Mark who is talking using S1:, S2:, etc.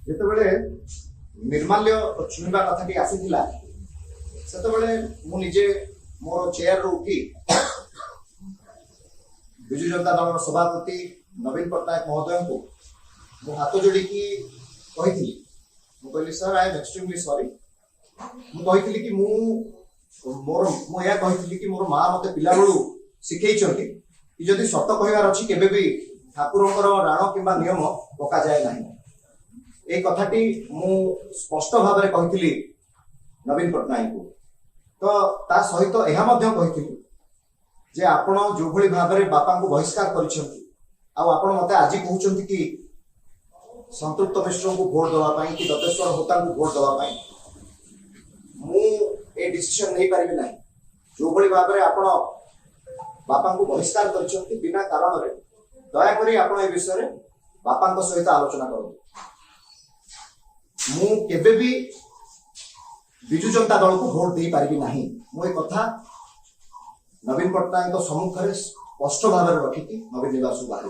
S1: ଯେତେବେଳେ ନିର୍ମାଲ୍ୟ ଛୁଇଁବା କଥାଟି ଆସିଥିଲା ସେତେବେଳେ ମୁଁ ନିଜେ ମୋର ଚେୟାରରୁ ଉଠି ବିଜୁ ଜନତା ଦଳର ସଭାପତି ନବୀନ ପଟ୍ଟନାୟକ ମହୋଦୟଙ୍କୁ ମୁଁ ହାତ ଯୋଡ଼ିକି କହିଥିଲି, ମୁଁ କହିଲି ସାର୍ ଆଇ ଏମ୍ ଏକ୍ସଟ୍ରିମଲି ସରି। ମୁଁ କହିଥିଲି କି ମୁଁ ଏହା କହିଥିଲି କି ମୋର ମା ମତେ ପିଲାବେଳୁ ଶିଖେଇଛନ୍ତି କି ଯଦି ସତ କହିବାର ଅଛି କେବେ ବି ଠାକୁରଙ୍କର ରାଣ କିମ୍ବା ନିୟମ ପକାଯାଏ ନାହିଁ। এই কথাটি ମୁଁ ସ୍ପଷ୍ଟ ଭାବରେ କହିଥିଲି ନବୀନ ପଟ୍ଟନାୟକଙ୍କୁ। ତ ତା ସହିତ ଏହା ମଧ୍ୟ କହିଥିଲି ଯେ ଆପଣ ଯୋଉଭଳି ଭାବରେ ବାପାଙ୍କୁ ବହିଷ୍କାର କରିଛନ୍ତି ଆଉ ଆପଣ ମତେ ଆଜି କହୁଛନ୍ତି କି संतृप्त मिश्र को भोट देवाई कि दत्तेश्वर होता को भोट देवाई मु ए डिसीजन नहीं पारिबी नहीं। जो भली भाव में आपण बापा को बहिष्कार करछंती बिना कारण रे दया करी आपण ए विषय रे बापा को सहित आलोचना करू। मु केबे भी बिजु जनता दल को भोट दे पारिबी नहीं। मु ए कथा नवीन पट्टनायक सम्मुख रे स्पष्ट भाव में रखिकी नवीन निवास बाहर